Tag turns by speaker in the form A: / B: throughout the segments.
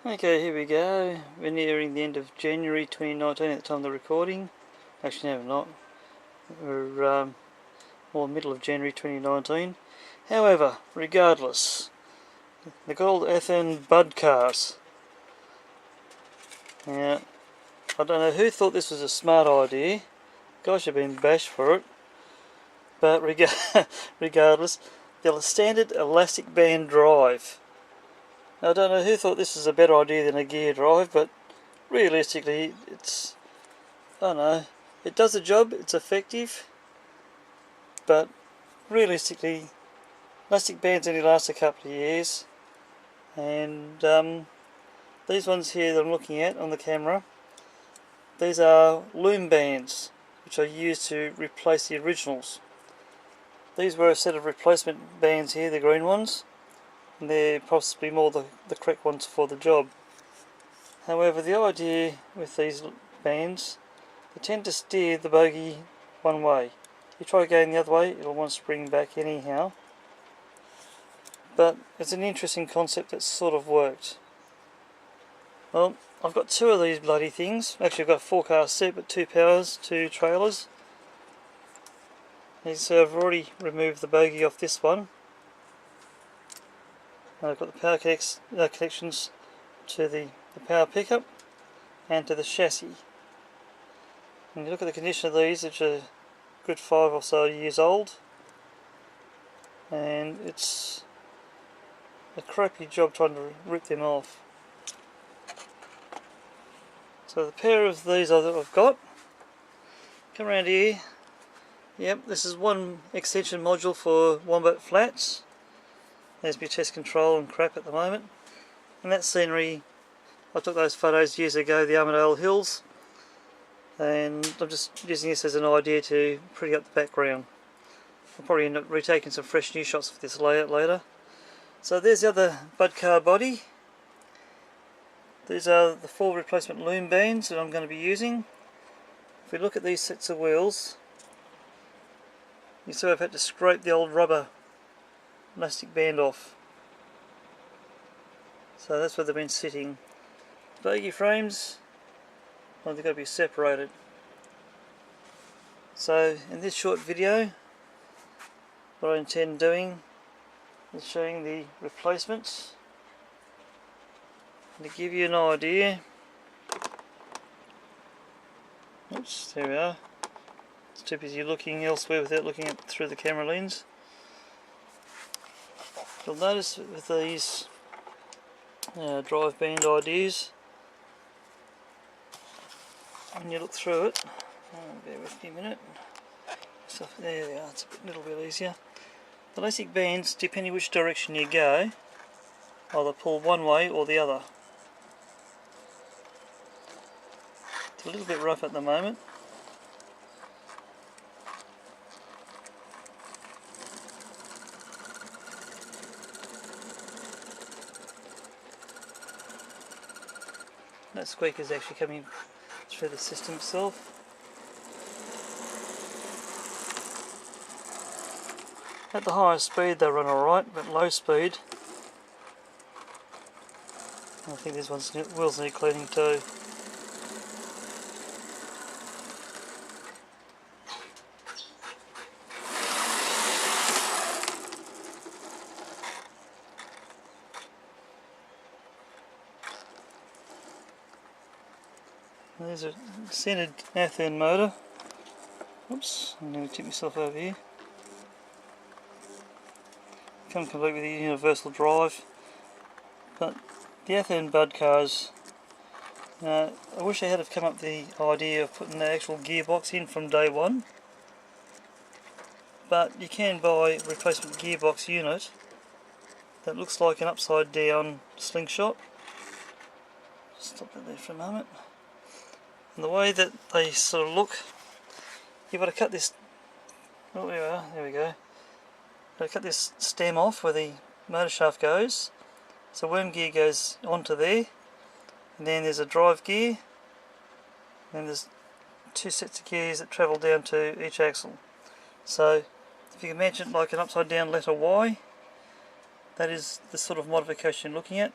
A: Okay, here we go. We're nearing the end of January 2019 at the time of the recording. Actually, no, we're not. We're more middle of January 2019. However, regardless, the good old Athern Budd cars. Now, I don't know who thought this was a smart idea. Gosh, I've been bashed for it. But regardless, the standard elastic band drive. Now, I don't know who thought this was a better idea than a gear drive, but realistically, it's, I don't know, it does the job, it's effective, but realistically, elastic bands only last a couple of years, and these ones here that I'm looking at on the camera, these are loom bands, which are used to replace the originals. These were a set of replacement bands here, the green ones, and they're possibly more the correct ones for the job. However, the idea with these bands, they tend to steer the bogie one way. You try going the other way, it'll want to spring back anyhow. But it's an interesting concept that's sort of worked. Well, I've got two of these bloody things. Actually, I've got a 4-car set, but 2 powers, 2 trailers. So I've already removed the bogie off this one. I've got the power connections to the power pickup and to the chassis. And you look at the condition of these, which are a good 5 or so years old, and it's a crappy job trying to rip them off. So the pair of these I've got, come around here. Yep, this is one extension module for Wombat Flats. There's my test control and crap at the moment. And that scenery, I took those photos years ago, the Armadale Hills, and I'm just using this as an idea to pretty up the background. I'll probably end up retaking some fresh new shots for this layout later. So there's the other Budd car body. These are the 4 replacement loom bands that I'm going to be using. If we look at these sets of wheels, you see I've had to scrape the old rubber elastic band off. So that's where they've been sitting. Bogie frames, well, they've got to be separated. So in this short video, what I intend doing is showing the replacements. And to give you an idea, oops, there we are. It's too busy looking elsewhere without looking at through the camera lens. You'll notice with these drive band ideas, when you look through it, bear with me a minute, so there they are, it's a little bit easier. The elastic bands, depending which direction you go, either pull one way or the other. It's a little bit rough at the moment. That squeak is actually coming through the system itself. At the highest speed they run alright, but low speed, I think this one's wheels need cleaning too. There's a centered Athern motor. Oops, I'm going to tip myself over here. Come complete with the universal drive. But the Athern Budd cars, I wish they had have come up with the idea of putting the actual gearbox in from day one. But you can buy a replacement gearbox unit that looks like an upside down slingshot. Stop that there for a moment. And the way that they sort of look, you've got to cut this, oh there we go, got to cut this stem off where the motor shaft goes, so worm gear goes onto there, and then there's a drive gear, and there's 2 sets of gears that travel down to each axle. So if you can imagine like an upside down letter Y, that is the sort of modification you're looking at.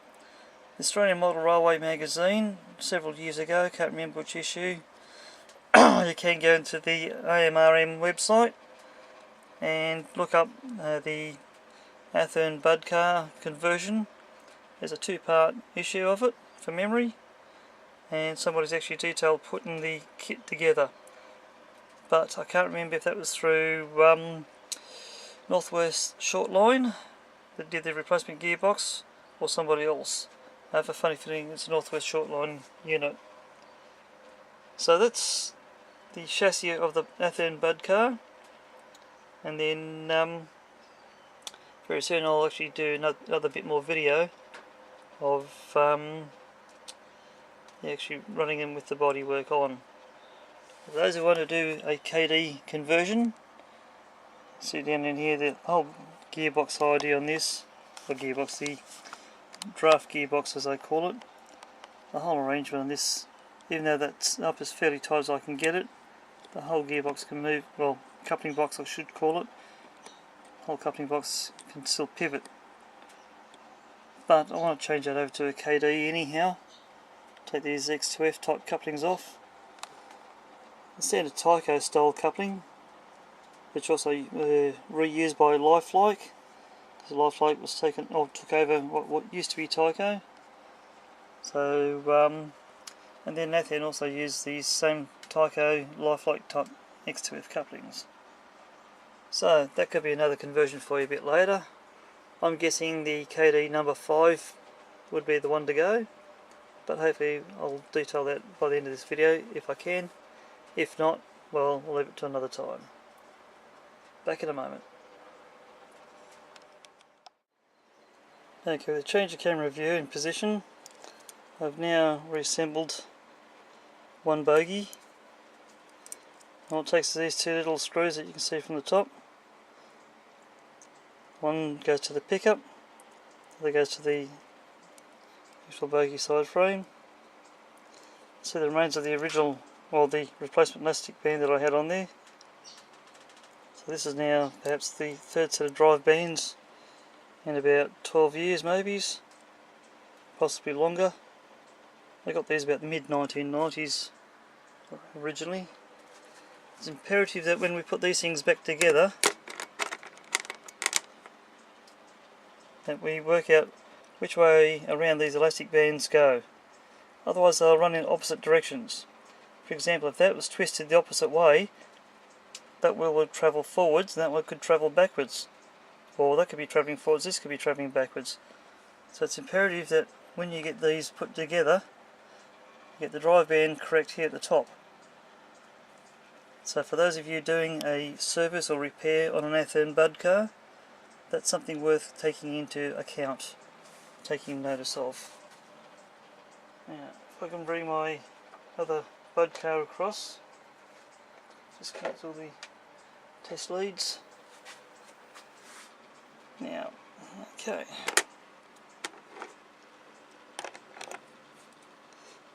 A: Australian Model Railway magazine several years ago, can't remember which issue. You can go into the AMRM website and look up the Athern Budd car conversion. There's a two-part issue of it for memory, and somebody's actually detailed putting the kit together. But I can't remember if that was through Northwest Shortline that did the replacement gearbox, or somebody else. I have a funny feeling it's a Northwest Shortline unit. So that's the chassis of the Athern Budd car, and then very soon I'll actually do another bit more video of actually running them with the bodywork on. For those who want to do a KD conversion, see down in here the whole gearbox idea on this, or gearbox, the draft gearbox as I call it. The whole arrangement on this, even though that's up as fairly tight as I can get it, the whole gearbox can move, well, coupling box I should call it, the whole coupling box can still pivot. But I want to change that over to a KD anyhow. Take these X2F type couplings off. The standard Tyco style coupling, which also reused by Lifelike, because Lifelike was took over what used to be Tyco. So and then Athern also used these same Tyco Lifelike type X2F couplings. So that could be another conversion for you a bit later. I'm guessing the KD number 5 would be the one to go, but hopefully I'll detail that by the end of this video if I can. If not, well, we'll leave it to another time. Back in a moment. Okay, we've changed the camera view and position. I've now reassembled one bogie. All it takes is these two little screws that you can see from the top. One goes to the pickup, the other goes to the actual bogie side frame. See the remains of the original, well, the replacement elastic band that I had on there. So this is now perhaps the third set of drive bands in about 12 years maybe, possibly longer. I got these about the mid-1990s originally. It's imperative that when we put these things back together that we work out which way around these elastic bands go. Otherwise they'll run in opposite directions. For example, if that was twisted the opposite way, that wheel would travel forwards and that one could travel backwards. Or that could be travelling forwards, this could be travelling backwards. So it's imperative that when you get these put together, you get the drive band correct here at the top. So for those of you doing a service or repair on an Athern Budd car, that's something worth taking into account, taking notice of. Now, if I can bring my other Budd car across, just connect all the test leads. Now, okay.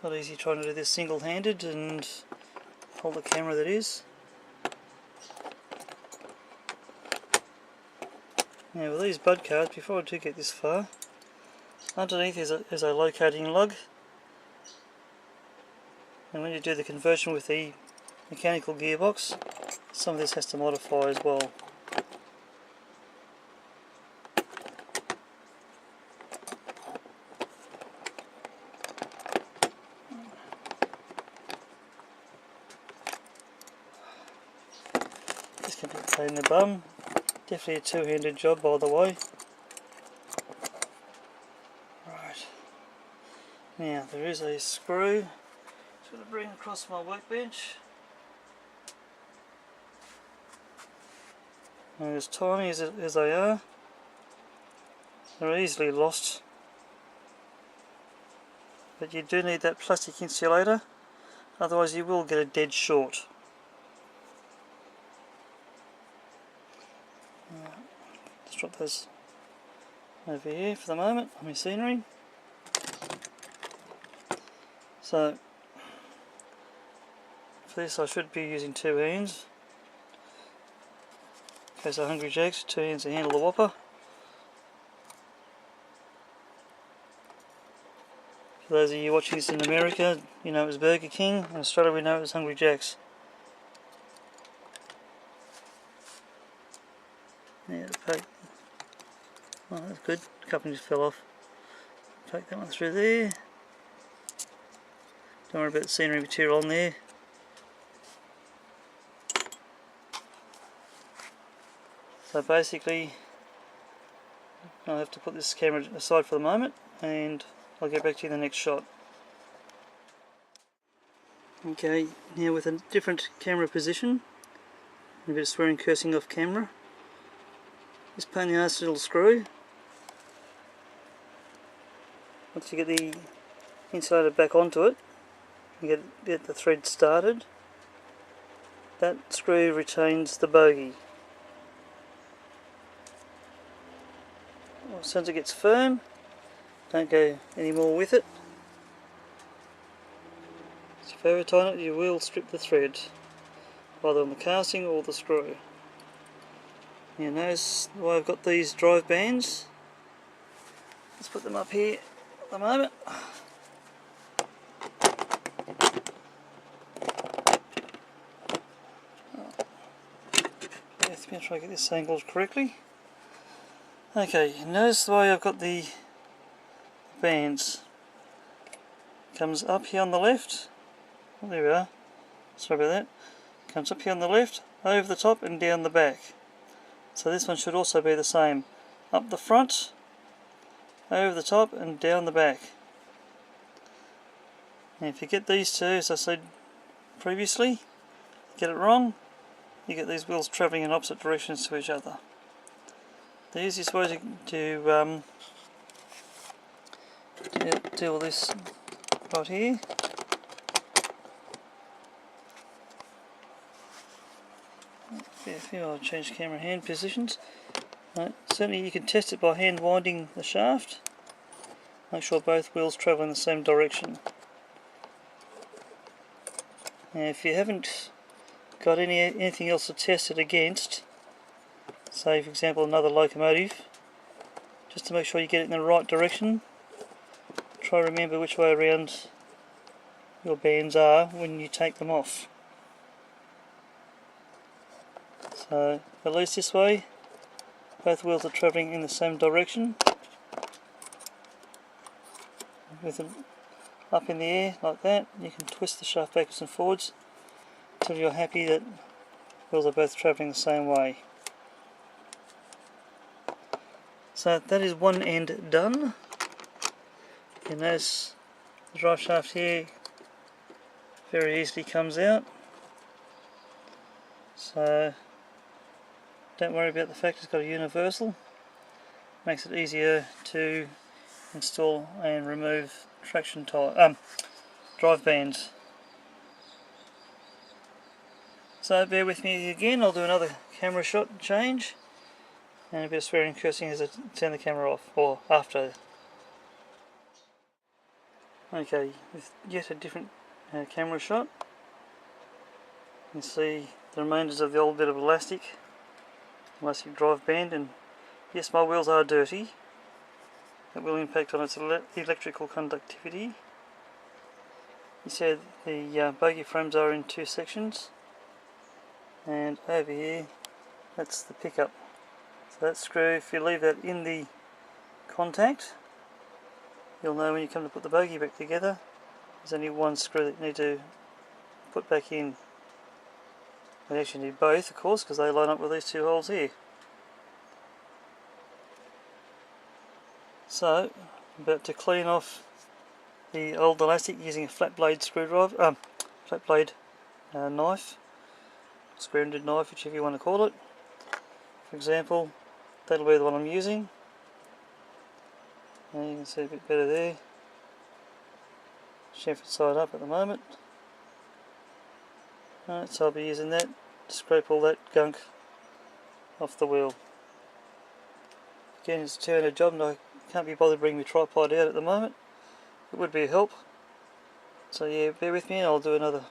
A: Not easy trying to do this single-handed and hold the camera, that is. Now with these Budd cars, before I do get this far, underneath is a locating lug, and when you do the conversion with the mechanical gearbox, some of this has to modify as well. This can be a pain in the bum. Definitely a two-handed job, by the way. Right. Now there is a screw to bring across my workbench. And as tiny as they are, they're easily lost. But you do need that plastic insulator, otherwise you will get a dead short. Let's drop those over here for the moment on my scenery. So for this I should be using two hands. In case I'm hungry jacks, two hands to handle the whopper. For those of you watching this in America, you know it was Burger King. In Australia we know it was Hungry Jack's. Yeah, poke. Oh, that's good. A couple just fell off. Poke that one through there. Don't worry about the scenery material on there. So basically, I'll have to put this camera aside for the moment and I'll get back to you in the next shot. Okay, now with a different camera position, a bit of swearing cursing off camera. This pain in the arse little screw. Once you get the insulator back onto it, you get the thread started. That screw retains the bogie. As soon as it gets firm, don't go any more with it. So if you over tighten it, you will strip the thread, either on the casting or the screw. You notice why I've got these drive bands. Let's put them up here at the moment. Let me try to get this angled correctly. Okay, notice the way I've got the bands. Comes up here on the left. Oh, there we are. Sorry about that. Comes up here on the left, over the top and down the back. So this one should also be the same. Up the front, over the top and down the back. And if you get these two, as I said previously, get it wrong, you get these wheels travelling in opposite directions to each other. The easiest way to deal with this right here I'll change camera hand positions. Right. Certainly you can test it by hand winding the shaft. Make sure both wheels travel in the same direction. Now if you haven't got anything else to test it against, say for example another locomotive, just to make sure you get it in the right direction, try to remember which way around your bands are when you take them off. So at least this way both wheels are travelling in the same direction, with them up in the air like that. You can twist the shaft backwards and forwards until you're happy that wheels are both travelling the same way. So that is one end done. And as the drive shaft here very easily comes out, so don't worry about the fact it's got a universal. Makes it easier to install and remove drive bands. So bear with me again, I'll do another camera shot change and a bit of swearing and cursing as I turn the camera off, or after. Okay, with yet a different camera shot, you can see the remainders of the old bit of elastic drive band, and yes, my wheels are dirty. That will impact on its electrical conductivity. You see the bogie frames are in two sections, and over here that's the pickup. So that screw, if you leave that in the contact, you'll know when you come to put the bogie back together there's only one screw that you need to put back in. You actually need both, of course, because they line up with these two holes here. So I'm about to clean off the old elastic using a flat blade screwdriver, flat blade knife, square-ended knife, whichever you want to call it. For example, that'll be the one I'm using. And you can see a bit better there. Chamfered side up at the moment. Alright, so I'll be using that to scrape all that gunk off the wheel. Again, it's a two-handed job and I can't be bothered bringing my tripod out at the moment. It would be a help. So yeah, bear with me and I'll do another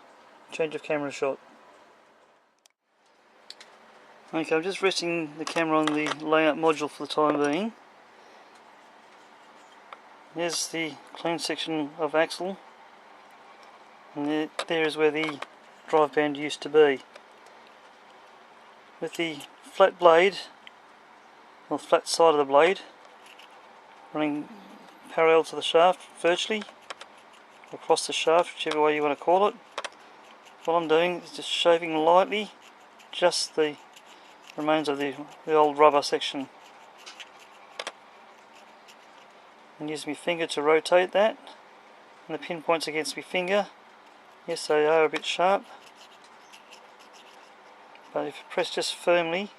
A: change of camera shot. Okay, I'm just resting the camera on the layout module for the time being. Here's the clean section of axle, and there is where the drive band used to be. With the flat blade, or flat side of the blade, running parallel to the shaft virtually, or across the shaft, whichever way you want to call it. What I'm doing is just shaving lightly just the remains of the old rubber section, and use my finger to rotate that, and the pin points against my finger. Yes, they are a bit sharp, but if you press just firmly,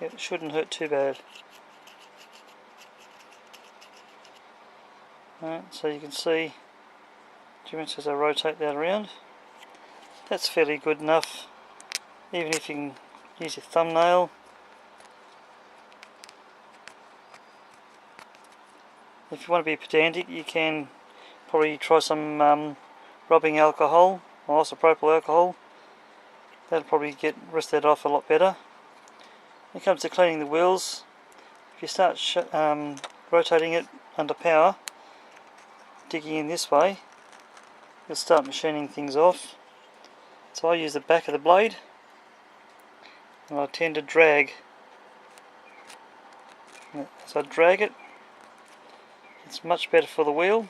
A: it shouldn't hurt too bad. Right, so you can see as I rotate that around. That's fairly good enough, even if you can use your thumbnail. If you want to be pedantic, you can probably try some rubbing alcohol or isopropyl alcohol. That'll probably rest that off a lot better. When it comes to cleaning the wheels, if you start rotating it under power, digging in this way, you'll start machining things off. So I use the back of the blade, and I tend to drag. As I drag it, it's much better for the wheel.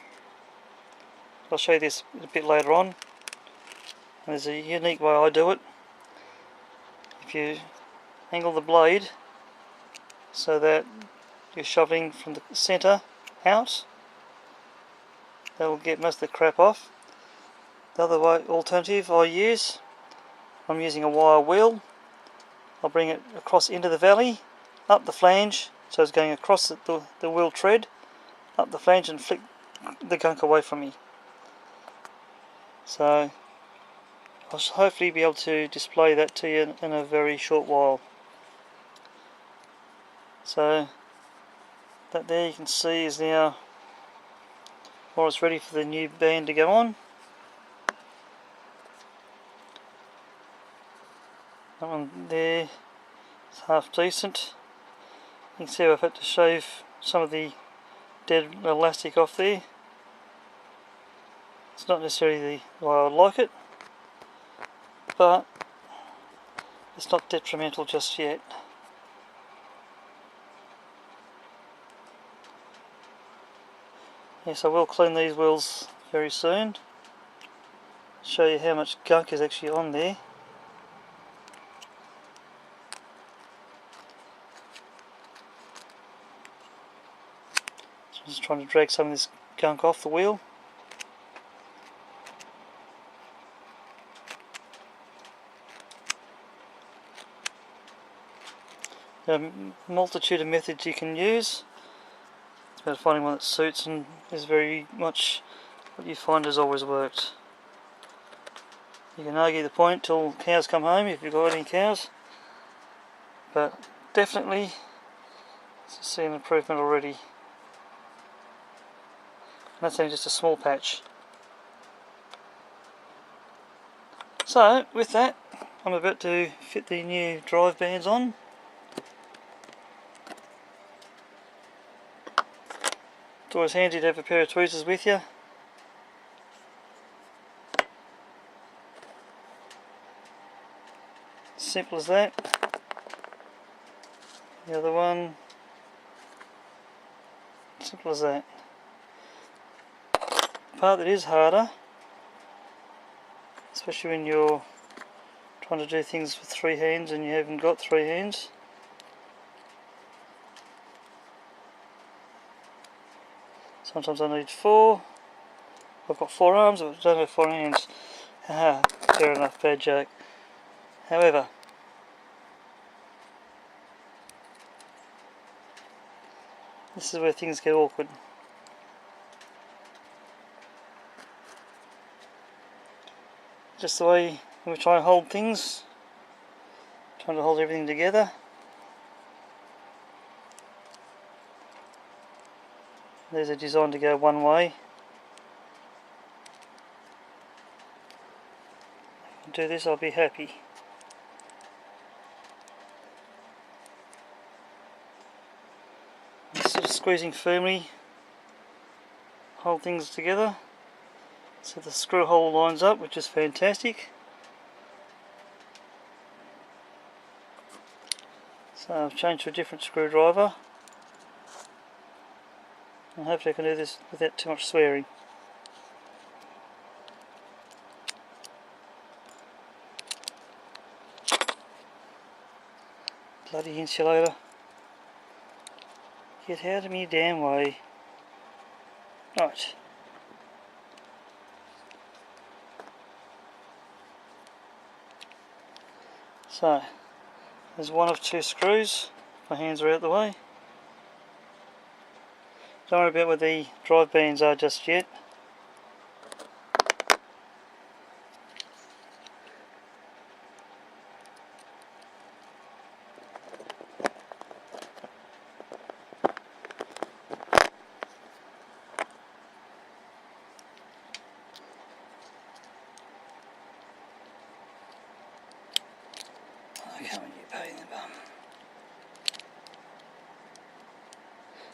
A: I'll show you this a bit later on. There's a unique way I do it. If you angle the blade so that you're shoveling from the centre out, that'll get most of the crap off. The other alternative I use, I'm using a wire wheel. I'll bring it across into the valley, up the flange, so it's going across the wheel tread, up the flange, and flick the gunk away from me. So I'll hopefully be able to display that to you in a very short while. So that there you can see is now more it's ready for the new band to go on. That one there is half decent. You can see I've had to shave some of the dead elastic off there. It's not necessarily the way I would like it, but it's not detrimental just yet. Yes, I will clean these wheels very soon. Show you how much gunk is actually on there. So I'm just trying to drag some of this gunk off the wheel. There are a multitude of methods you can use. It's about finding one that suits and is very much what you find has always worked. You can argue the point till cows come home if you've got any cows, but definitely see an improvement already. And that's only just a small patch. So with that, I'm about to fit the new drive bands on. It's always handy to have a pair of tweezers with you. Simple as that. The other one, simple as that. The part that is harder, especially when you're trying to do things with three hands and you haven't got three hands. Sometimes I need four. I've got four arms, but I don't have four hands. Haha, fair enough, bad joke. However, this is where things get awkward. Just the way we try and hold things, trying to hold everything together. These are designed to go one way. If I do this, I'll be happy. Sort of squeezing firmly hold things together so the screw hole lines up, which is fantastic. So I've changed to a different screwdriver, and hopefully I can do this without too much swearing. Bloody insulator. Get out of me damn way. Right. So, there's one of two screws. My hands are out the way. Don't worry about where the drive bands are just yet.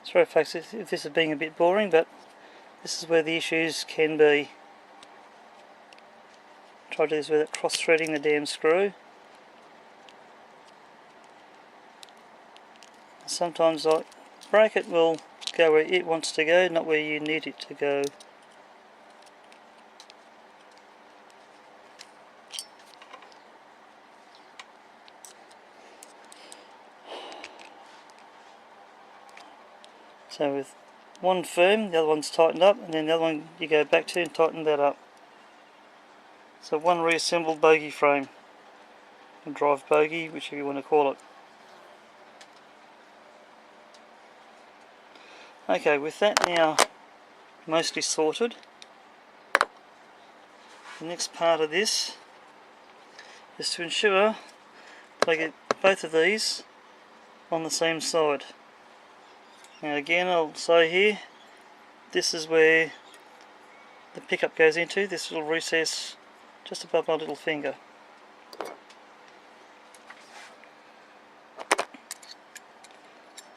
A: Sorry folks if this is being a bit boring, but this is where the issues can be. Try to do this without cross-threading the damn screw. Sometimes like bracket will go where it wants to go, not where you need it to go. So with one firm, the other one's tightened up, and then the other one you go back to and tighten that up. So one reassembled bogie frame, a drive bogie, whichever you want to call it. Okay, with that now mostly sorted, the next part of this is to ensure that I get both of these on the same side. Now again, I'll say here, this is where the pickup goes into, this little recess just above my little finger.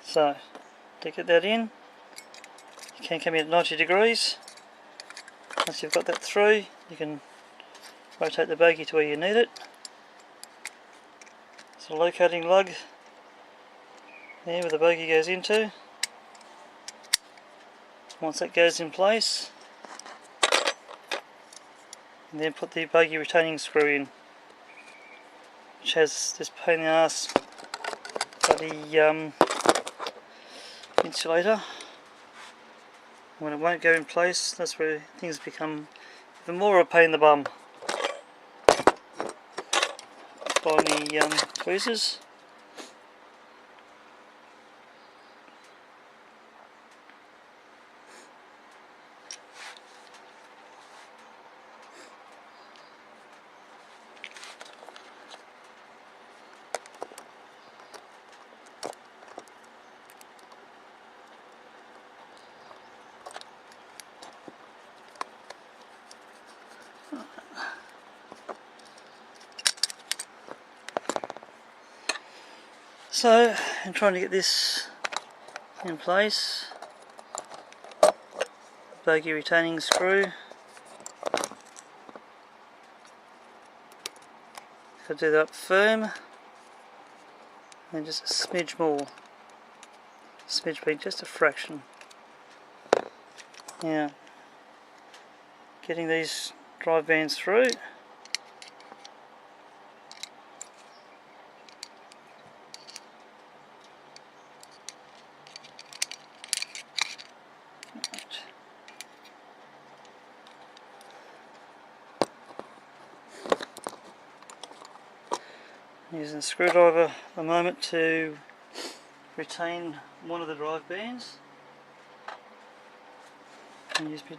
A: So, to get that in, you can come in at 90 degrees. Once you've got that through, you can rotate the bogie to where you need it. So locating lug there where the bogie goes into. Once that goes in place, and then put the bogie retaining screw in, which has this pain in the ass bloody insulator. When it won't go in place, that's where things become even more of a pain in the bum. Find the tweezers. So, I'm trying to get this in place. Bogie retaining screw. Got to do that up firm. And just a smidge more. Smidge being just a fraction. Now, getting these drive bands through. Using a screwdriver at the moment to retain one of the drive bands, and use me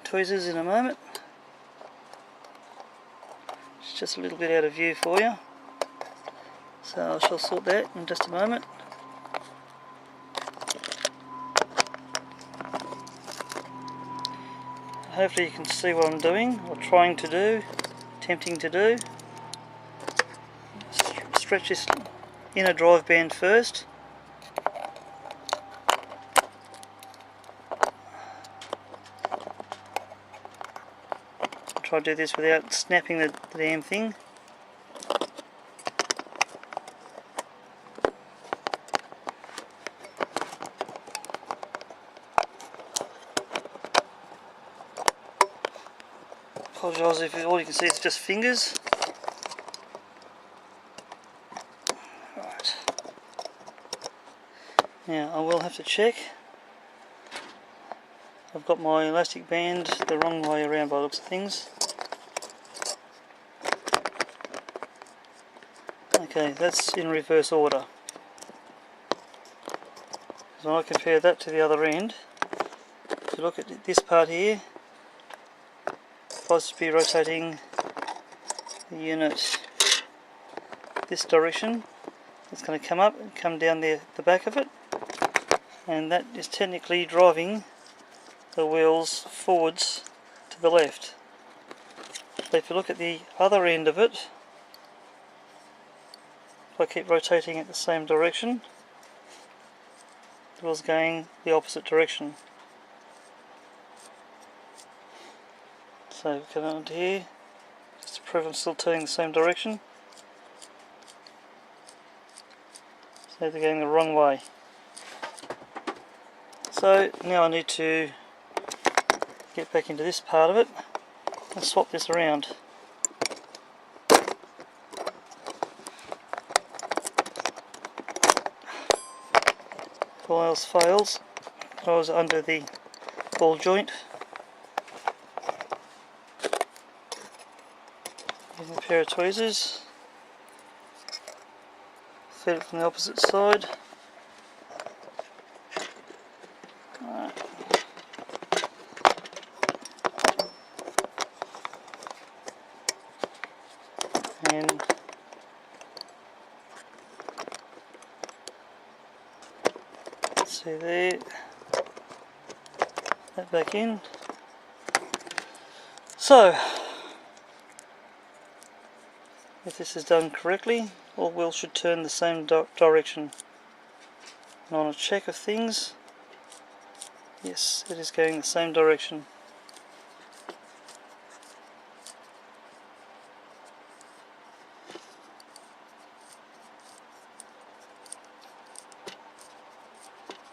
A: tweezers in a moment. It's just a little bit out of view for you, so I shall sort that in just a moment. Hopefully you can see what I'm doing, or trying to do. Attempting to do. Stretch this inner drive band first, try to do this without snapping the damn thing. Apologise if all you can see is just fingers. Right. Now I will have to check. I've got my elastic band the wrong way around by the looks of things. Okay, that's in reverse order. So when I compare that to the other end, if you look at this part here, if I was to be rotating the unit this direction, it's going to come up and come down the back of it, and that is technically driving the wheels forwards to the left. But if you look at the other end of it, if I keep rotating it the same direction, the wheel's going the opposite direction. So come on to here, just to prove I'm still turning the same direction. So they're going the wrong way. So now I need to get back into this part of it and swap this around. If all else fails, I was under the ball joint. Using a pair of tweezers, feed it from the opposite side. And see there, that back in. So if this is done correctly, all wheels should turn the same direction. And on a check of things, yes, it is going the same direction.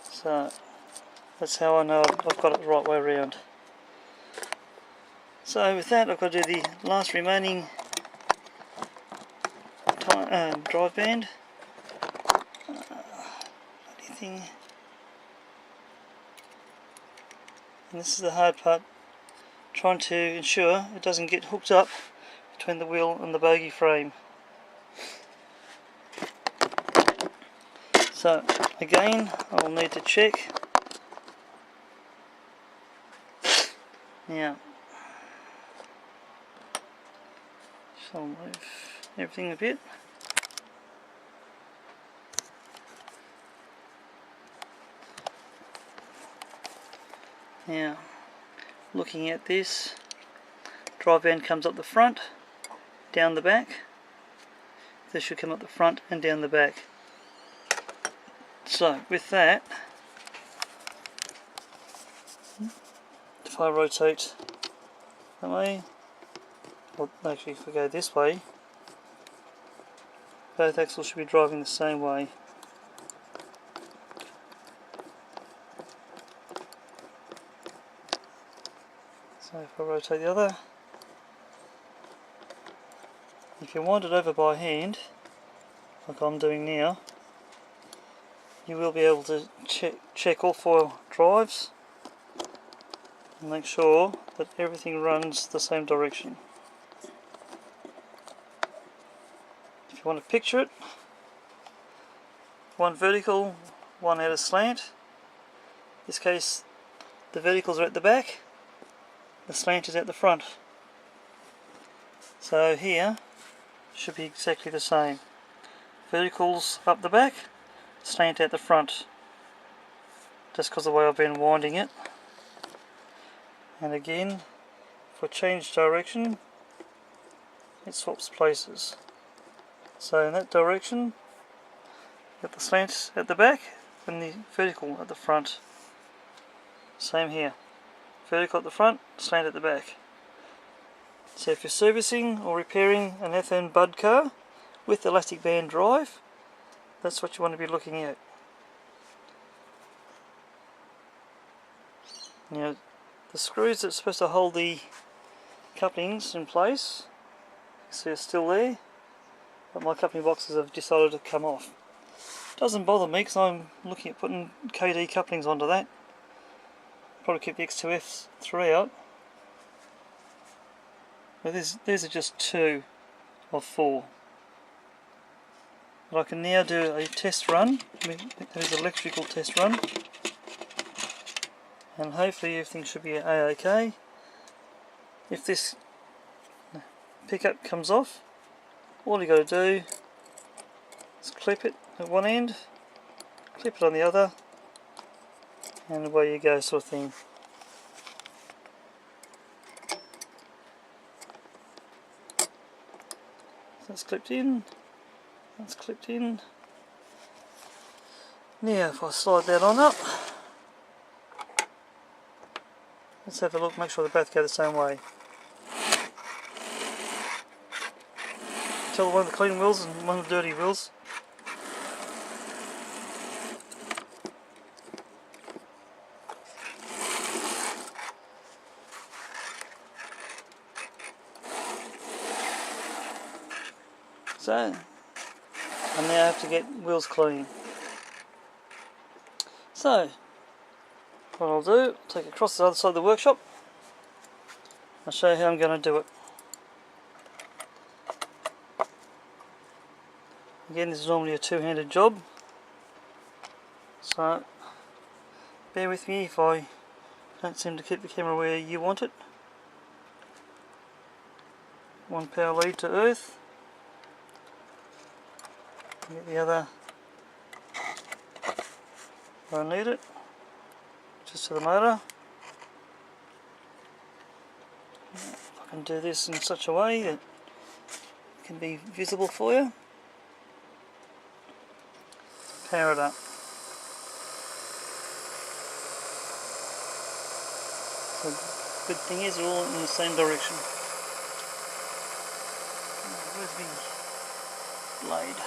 A: So that's how I know I've got it the right way around. So with that, I've got to do the last remaining drive band. Anything. And this is the hard part, trying to ensure it doesn't get hooked up between the wheel and the bogie frame. So again, I'll need to check. Now, shall move everything a bit. Now, looking at this, drive band comes up the front, down the back. This should come up the front and down the back. So with that, if I rotate that way, or actually if I go this way, both axles should be driving the same way. So if I rotate the other, if you wind it over by hand, like I'm doing now, you will be able to check all 4 drives and make sure that everything runs the same direction. If you want to picture it, one vertical, one at a slant. In this case, the verticals are at the back, the slant is at the front. So here should be exactly the same. Verticals up the back, slant at the front, just because of the way I've been winding it. And again, if I change direction, it swaps places. So in that direction, got the slant at the back and the vertical at the front. Same here, vertical at the front, slant at the back. So if you're servicing or repairing an Athern Budd car with elastic band drive, that's what you want to be looking at. Now the screws that's supposed to hold the couplings in place, you see, are still there, but my coupling boxes have decided to come off. Doesn't bother me because I'm looking at putting KD couplings onto that. Probably keep the X2Fs throughout. But these are just 2 of 4. But I can now do a test run. That is an electrical test run. And hopefully everything should be A-OK. If this pickup comes off, all you got to do is clip it at one end, clip it on the other, and away you go, sort of thing. So that's clipped in, that's clipped in. Now if I slide that on up, let's have a look, make sure they both go the same way. Tell one of the clean wheels and one of the dirty wheels. So, I now have to get wheels clean. So, what I'll do, I'll take it across the other side of the workshop. I'll show you how I'm going to do it. Again, this is normally a two-handed job, so bear with me if I don't seem to keep the camera where you want it. One power lead to earth. Get the other where I need it, just to the motor. If I can do this in such a way that it can be visible for you. Power it up. So the good thing is they're all in the same direction. Where's the blade?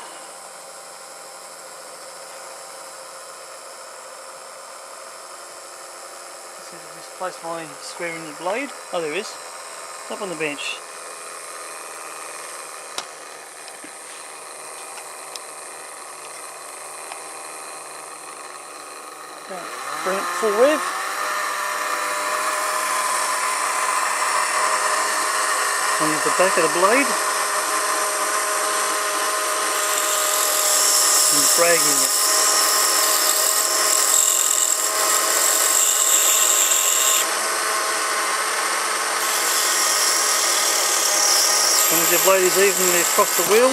A: Place my square in the blade. Oh, there it is. It's up on the bench. Okay. Bring it full rev. And use the back of the blade and dragging it. And as your blade is evenly across the wheel,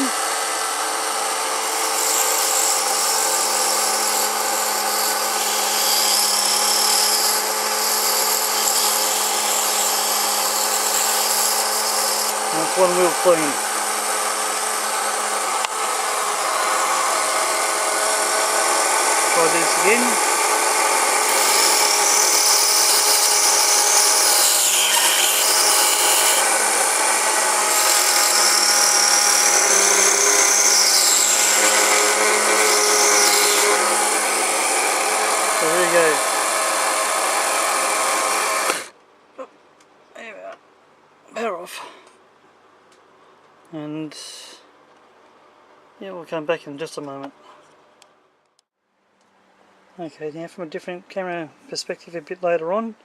A: and it's one wheel clean. Try this again. Power off, and yeah, we'll come back in just a moment. Okay, now from a different camera perspective a bit later on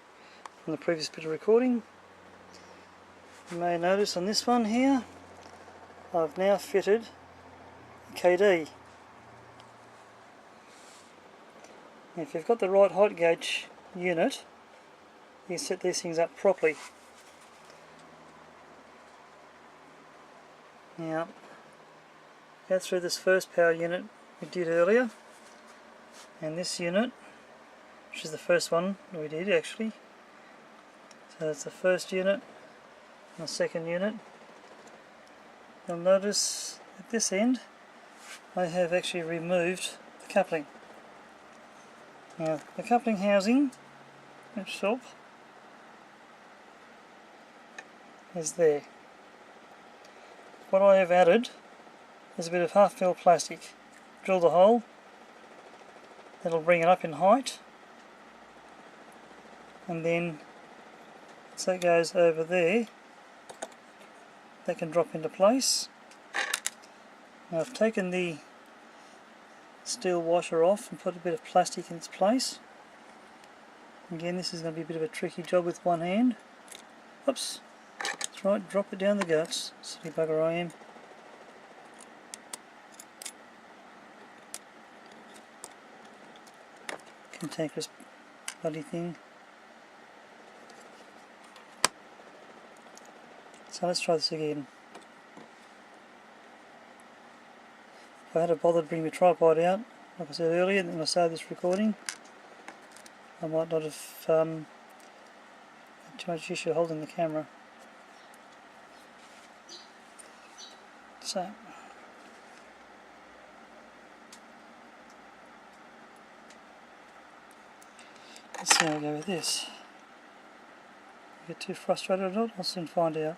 A: from the previous bit of recording, you may notice on this one here I've now fitted KD. If you've got the right height gauge unit, you set these things up properly. Now, go through this first power unit we did earlier, and this unit, which is the first one we did actually. So that's the first unit and the second unit. You'll notice at this end I have actually removed the coupling. Now, the coupling housing itself is there. what I have added is a bit of half-fill plastic. Drill the hole, that'll bring it up in height, and then as that goes over there, that can drop into place. Now I've taken the steel washer off and put a bit of plastic in its place. Again, this is going to be a bit of a tricky job with one hand. Oops, that's right, drop it down the guts, silly bugger I am. Cantankerous bloody thing. So let's try this again. If I had bothered to bring my tripod out, like I said earlier when I started this recording, I might not have had too much issue holding the camera. So let's see how I go with this. Get too frustrated or not, I'll soon find out.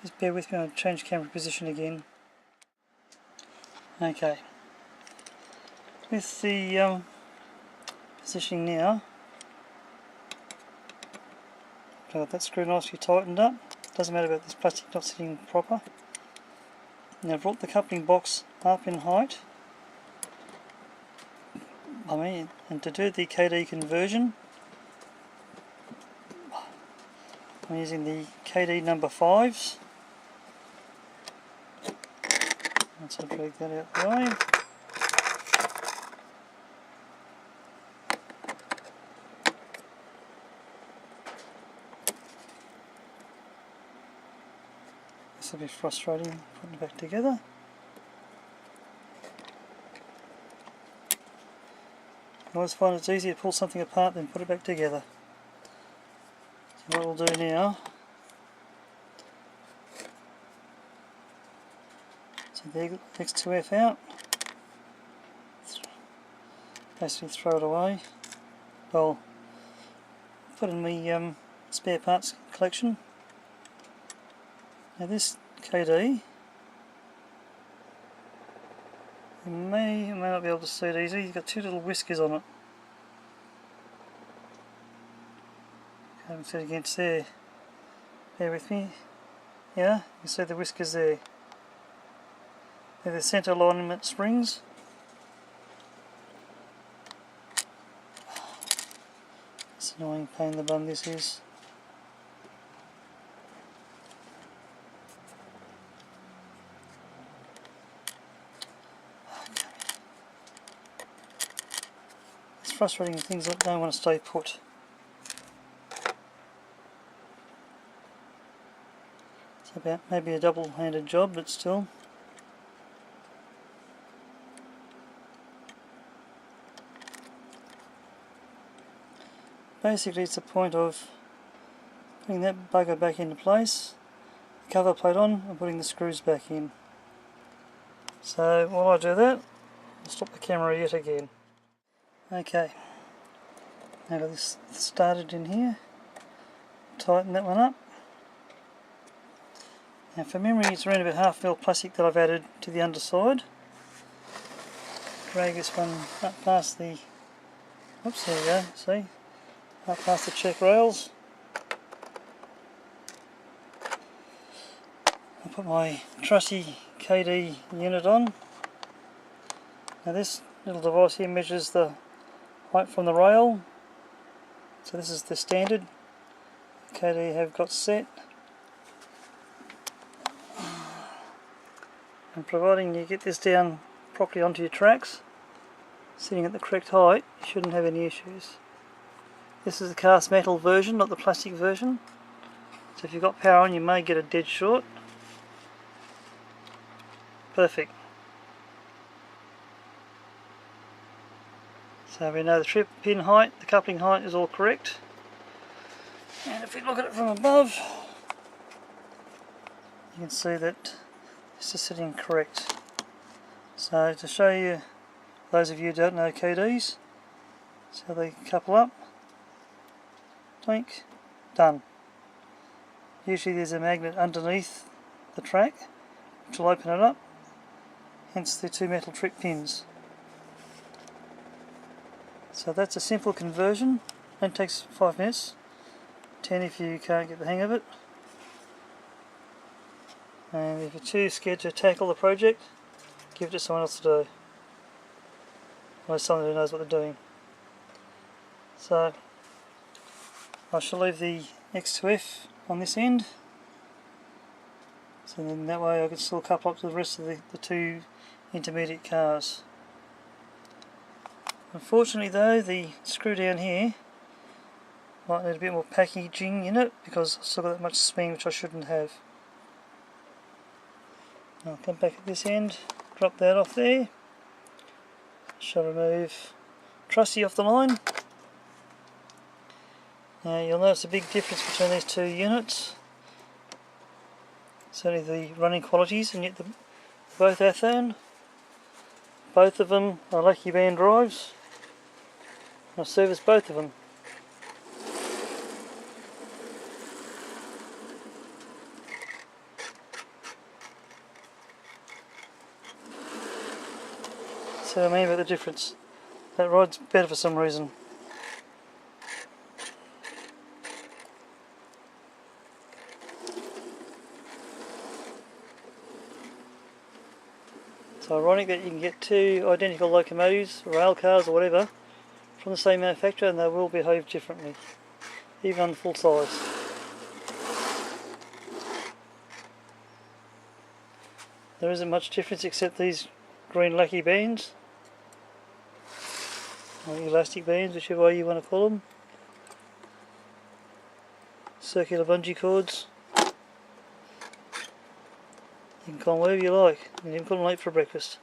A: Just bear with me, I'll change camera position again. Okay. With the positioning now, got that screw nicely tightened up. Doesn't matter about this plastic not sitting proper. Now I've brought the coupling box up in height. And to do the KD conversion, I'm using the KD number 5s. Let's drag that out the way. This will be frustrating putting it back together. I always find it's easier to pull something apart than put it back together. So what we'll do now, so the X2F out, basically throw it away. Well, put in my spare parts collection. Now this KD, you may or may not be able to see it easily. You've got two little whiskers on it. Can't see it against there. Bear with me. Yeah, you can see the whiskers there. They're the centre alignment springs. It's an annoying pain in the bum this is. Frustrating things that don't want to stay put. It's about maybe a double-handed job, but still. Basically it's a point of putting that bugger back into place, the cover plate on, and putting the screws back in. So while I do that, I'll stop the camera yet again. Okay, now got this started in here, tighten that one up. Now for memory it's around about half-fill plastic that I've added to the underside. Drag this one up past the, oops, there we go, see, up past the check rails. I'll put my trusty KD unit on. Now this little device here measures the height from the rail, so this is the standard KD have got set, and providing you get this down properly onto your tracks, sitting at the correct height, you shouldn't have any issues. This is the cast metal version, not the plastic version, so if you've got power on you may get a dead short. Perfect. So we know the trip pin height, the coupling height is all correct. And if we look at it from above, you can see that this is sitting correct. So to show you, those of you who don't know KDs, so they couple up. Doink. Done. Usually there's a magnet underneath the track which will open it up, hence the 2 metal trick pins. So that's a simple conversion. Only takes 5 minutes, 10 if you can't get the hang of it. And if you're too scared to tackle the project, give it to someone else to do. Or someone who knows what they're doing. So I shall leave the X2F on this end, so then that way I can still couple up to the rest of the 2 intermediate cars. Unfortunately though, the screw down here might need a bit more packaging in it because I've still got that much swing which I shouldn't have. I'll come back at this end, drop that off there, shall remove Trusty off the line. Now you'll notice a big difference between these 2 units, certainly the running qualities, and yet they're both Athern. Both of them are Lucky Band drives. I'll service both of them. So I mean about the difference. That ride's better for some reason. It's ironic that you can get 2 identical locomotives, rail cars or whatever, from the same manufacturer and they will behave differently, even on full size. There isn't much difference except these green lucky bands, or elastic bands, whichever way you want to call them. Circular bungee cords. You can call them whatever you like. You can even call them late for breakfast.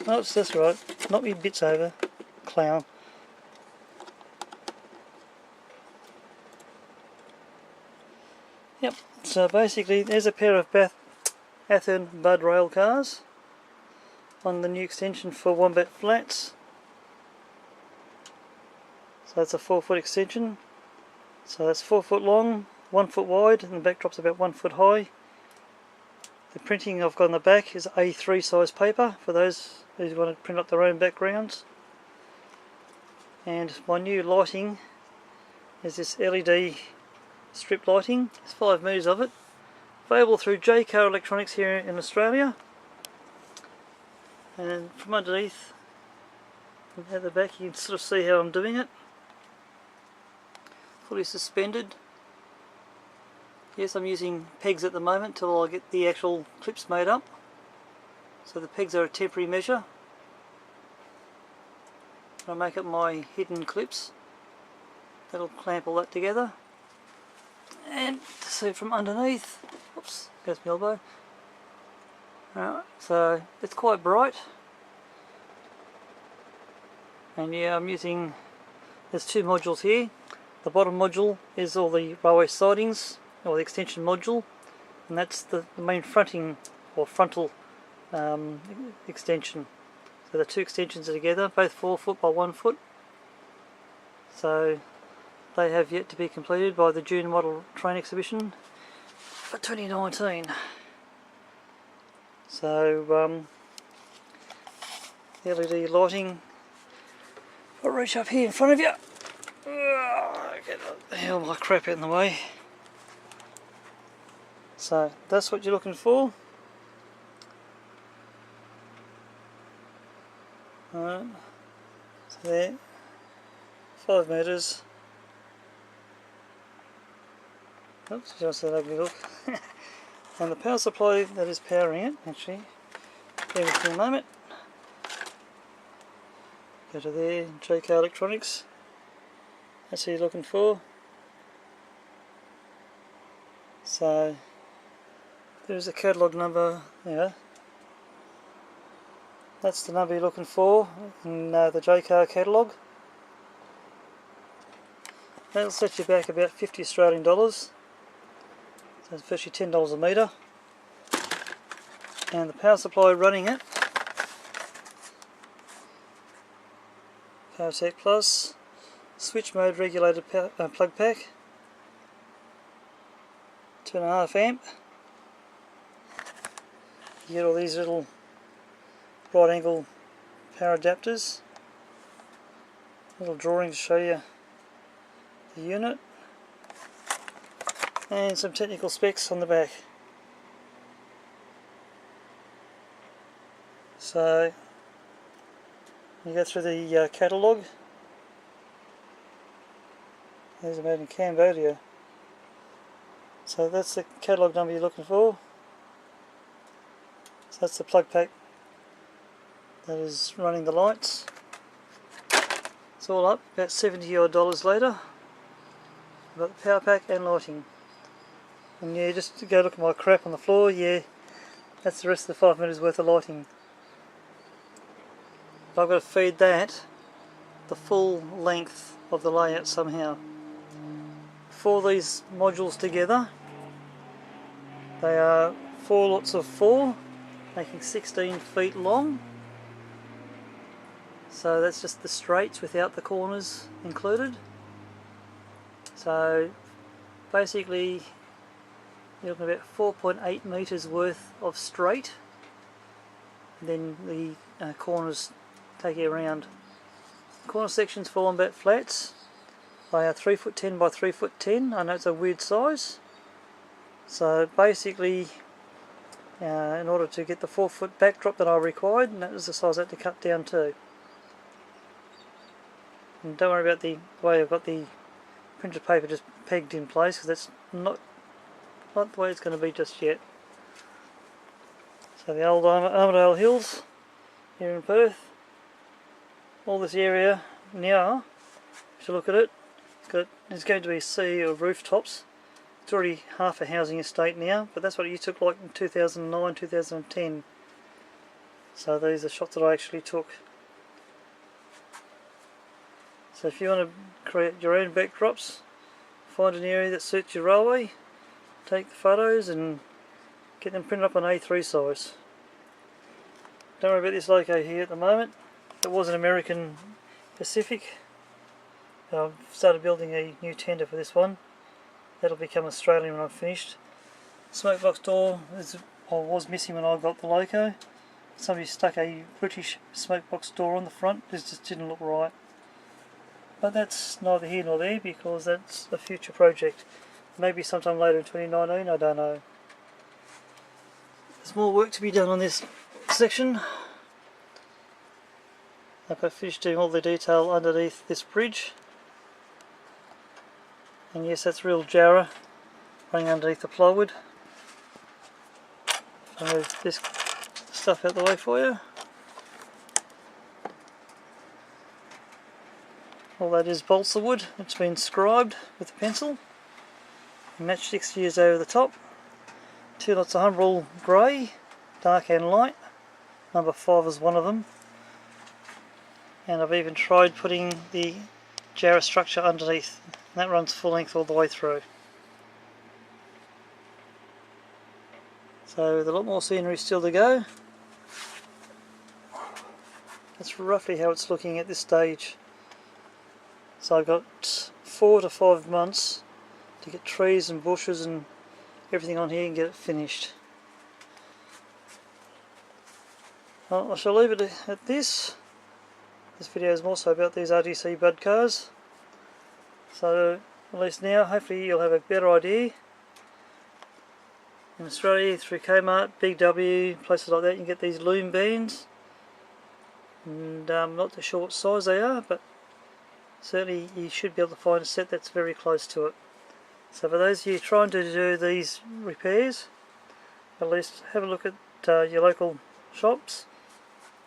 A: Oh, that's right. Knock me bits over, clown. Yep, so basically there's a pair of Athern Budd rail cars on the new extension for Wombat Flats. So that's a 4-foot extension. So that's 4 foot long, 1 foot wide, and the backdrop's about 1 foot high. The printing I've got on the back is A3 size paper for those who want to print up their own backgrounds. And my new lighting is this LED strip lighting. There's 5 metres of it. Available through J-Car Electronics here in Australia. And from underneath, at the back, you can sort of see how I'm doing it. Fully suspended. Yes, I'm using pegs at the moment till I get the actual clips made up. So the pegs are a temporary measure. I'll make up my hidden clips. That'll clamp all that together. And to see from underneath, oops, goes my elbow. Right, so it's quite bright. And yeah, I'm using, there's 2 modules here. The bottom module is all the railway sidings, or the extension module, and that's the main fronting or frontal extension. So the 2 extensions are together, both 4 foot by 1 foot. So they have yet to be completed by the June model train exhibition for 2019. So the LED lighting, I'll reach up here in front of you. Get the hell my crap out in the way. So that's what you're looking for. Alright, so there, 5 metres. Oops, just that ugly look. And the power supply that is powering it, actually, bear with me a moment. Go to there, J-Car Electronics. That's what you're looking for. So there's a catalogue number there. That's the number you're looking for in the J-Car catalogue. That'll set you back about 50 Australian dollars. So it's virtually $10 a metre. And the power supply running it, PowerTech Plus, switch mode regulated plug pack, 2.5 amp. You get all these little right angle power adapters, little drawing to show you the unit, and some technical specs on the back. So you go through the catalogue. These are made in Cambodia. So that's the catalogue number you're looking for. So that's the plug pack that is running the lights. It's all up, about $70 odd later. I've got the power pack and lighting. And yeah, just to go look at my crap on the floor, yeah, that's the rest of the 5 metres worth of lighting. But I've got to feed that the full length of the layout somehow. For these modules together, they are 4 lots of 4, making 16 feet long. So that's just the straights without the corners included. So basically you're looking at about 4.8 metres worth of straight, and then the corners take you around. Corner sections for Wombat Flats, they are 3'10" by 3'10". I know it's a weird size. So basically, in order to get the 4-foot backdrop that I required, and that was the size I had to cut down to. And don't worry about the way I've got the printed paper just pegged in place, because that's not the way it's going to be just yet. So the old Armadale Hills here in Perth, all this area now, if you look at it, there's going to be a sea of rooftops. It's already half a housing estate now, but that's what it used to look like in 2009, 2010. So these are shots that I actually took. So if you want to create your own backdrops, find an area that suits your railway, take the photos and get them printed up on A3 size. Don't worry about this loco here at the moment. It was an American Pacific. I've started building a new tender for this one. That'll become Australian when I'm finished. Smoke box door was missing when I got the loco. Somebody stuck a British smoke box door on the front. This just didn't look right. But that's neither here nor there, because that's a future project. Maybe sometime later in 2019, I don't know. There's more work to be done on this section. I've got to finish doing all the detail underneath this bridge. And yes, that's real jarrah running underneath the plywood. I'll move this stuff out the way for you. All that is balsa wood. It's been scribed with a pencil. Matchsticks used over the top. 2 lots of Humbrol grey, dark and light. Number 5 is one of them. And I've even tried putting the jarrah structure underneath. And that runs full length all the way through. So there's a lot more scenery still to go. That's roughly how it's looking at this stage. So I've got 4 to 5 months to get trees and bushes and everything on here and get it finished. Well, I shall leave it at this. This video is more so about these RDC Budd cars. So at least now, hopefully you'll have a better idea. In Australia, through Kmart, Big W, places like that, you can get these loom beans. And I'm not too sure what size they are, but certainly you should be able to find a set that's very close to it. So for those of you trying to do these repairs, at least have a look at your local shops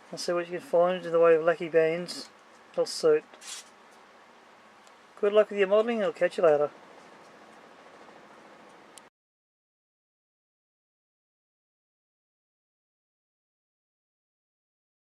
A: and see what you can find in the way of lucky bands that'll suit. Good luck with your modelling, I'll catch you later.